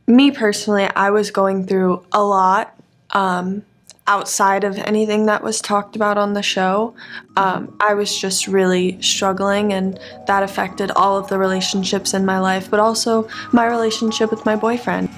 Me personally, I was going through a lot outside of anything that was talked about on the show. I was just really struggling, and that affected all of the relationships in my life, but also my relationship with my boyfriend.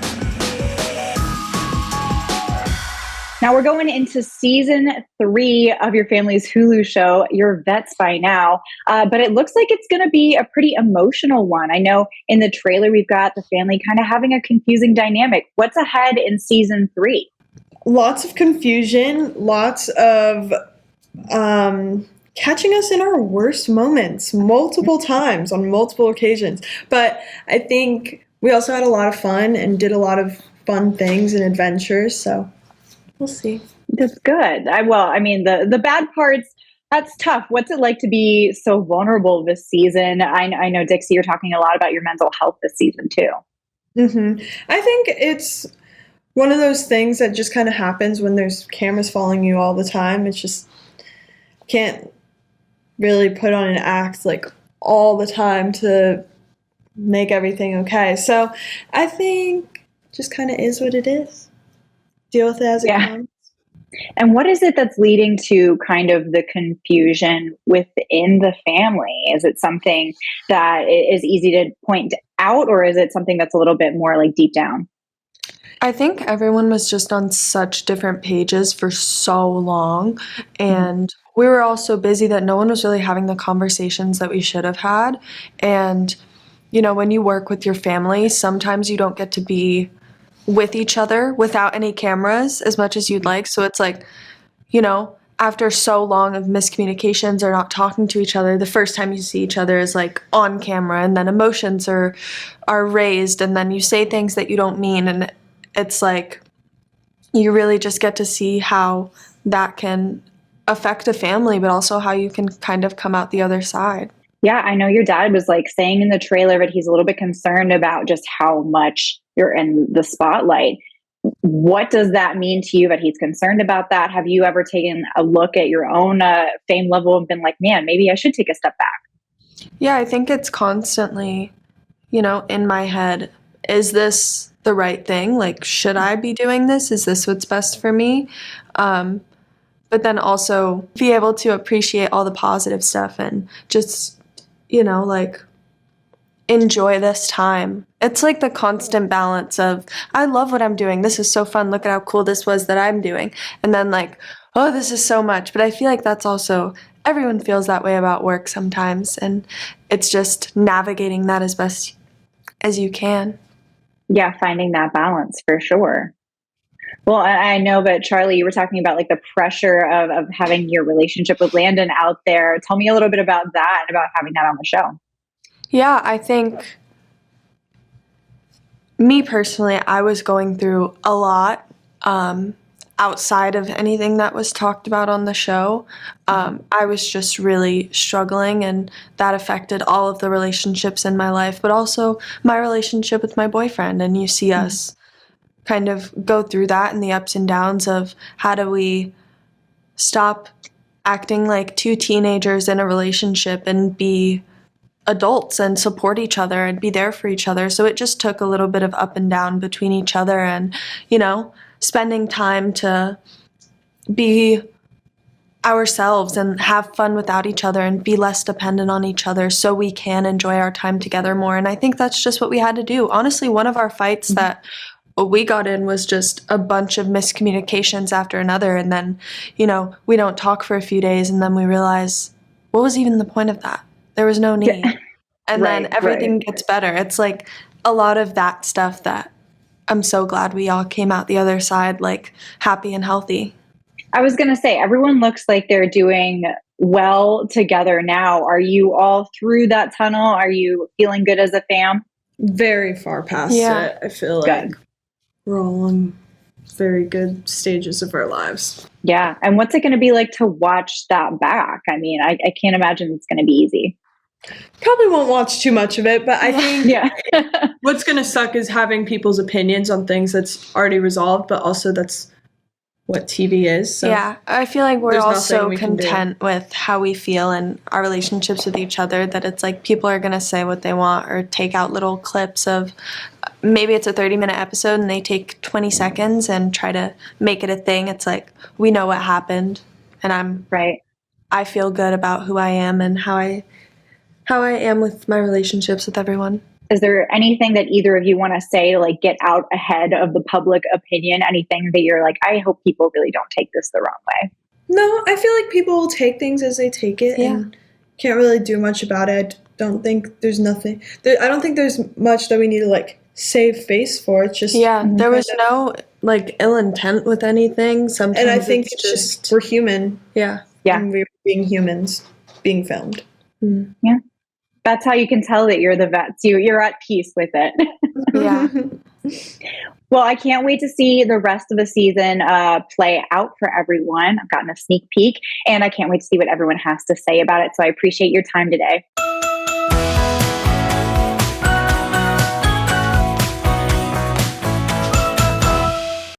Now we're going into season 3 of your family's Hulu show, Your Vets by Now, but it looks like it's going to be a pretty emotional one. I know in the trailer we've got the family kind of having a confusing dynamic. What's ahead in season 3? Lots of confusion, lots of catching us in our worst moments multiple times on multiple occasions. But I think we also had a lot of fun and did a lot of fun things and adventures, so we'll see. That's good. The bad parts, that's tough. What's it like to be so vulnerable this season? I know, Dixie, you're talking a lot about your mental health this season too. I think it's one of those things that just kind of happens when there's cameras following you all the time. It's just can't really put on an act like all the time to make everything okay. So I think just kind of is what it is. Deal with it as it comes. And what is it that's leading to kind of the confusion within the family? Is it something that is easy to point out, or is it something that's a little bit more like deep down? I think everyone was just on such different pages for so long, and we were all so busy that no one was really having the conversations that we should have had. And, you know, when you work with your family, sometimes you don't get to be with each other without any cameras as much as you'd like. So it's like, you know, after so long of miscommunications or not talking to each other, the first time you see each other is like on camera, and then emotions are raised, and then you say things that you don't mean, and it's like you really just get to see how that can affect a family, but also how you can kind of come out the other side. Yeah, I know your dad was like saying in the trailer that he's a little bit concerned about just how much you're in the spotlight. What does that mean to you that he's concerned about that? Have you ever taken a look at your own fame level and been like, man, maybe I should take a step back? Yeah, I think it's constantly, you know, in my head. Is this the right thing? Like, should I be doing this? Is this what's best for me? But then also be able to appreciate all the positive stuff and just, you know, like enjoy this time. It's like the constant balance of, I love what I'm doing. This is so fun. Look at how cool this was that I'm doing. And then like, oh, this is so much. But I feel like that's also, everyone feels that way about work sometimes. And it's just navigating that as best as you can. Yeah, finding that balance for sure. Well, I know that Charli, you were talking about like the pressure of having your relationship with Landon out there. Tell me a little bit about that and about having that on the show. Yeah, I think me personally, I was going through a lot outside of anything that was talked about on the show. I was just really struggling, and that affected all of the relationships in my life, but also my relationship with my boyfriend. And you see us kind of go through that and the ups and downs of how do we stop acting like two teenagers in a relationship and be adults and support each other and be there for each other. So it just took a little bit of up and down between each other, and, you know, spending time to be ourselves and have fun without each other and be less dependent on each other so we can enjoy our time together more. And I think that's just what we had to do. Honestly, one of our fights that we got in was just a bunch of miscommunications after another. And then, you know, we don't talk for a few days, and then we realize, what was even the point of that? There was no need. And then everything gets better. It's like a lot of that stuff that I'm so glad we all came out the other side, like happy and healthy. I was going to say, everyone looks like they're doing well together now. Are you all through that tunnel? Are you feeling good as a fam? Very far past it. I feel like we're all on very good stages of our lives. Yeah. And what's it going to be like to watch that back? I mean, I can't imagine it's going to be easy. Probably won't watch too much of it, but I think what's going to suck is having people's opinions on things that's already resolved, but also that's what TV is. So Yeah, I feel like we're there's all nothing so we can do. content with how we feel and our relationships with each other that it's like people are going to say what they want or take out little clips of maybe it's a 30-minute episode and they take 20 seconds and try to make it a thing. It's like we know what happened and Right. I feel good about who I am and how I am with my relationships with everyone. Is there anything that either of you want to say to like get out ahead of the public opinion? Anything that you're like, I hope people really don't take this the wrong way? no, I feel like people will take things as they take it and can't really do much about it. I don't think there's nothing. I don't think there's much that we need to like save face for. It's just There was no like ill intent with anything. Sometimes and I think it's just we're human. Yeah. And we're being humans being filmed. Yeah. That's how you can tell that you're the vets. You're at peace with it. Yeah. Well, I can't wait to see the rest of the season play out for everyone. I've gotten a sneak peek and I can't wait to see what everyone has to say about it. So I appreciate your time today.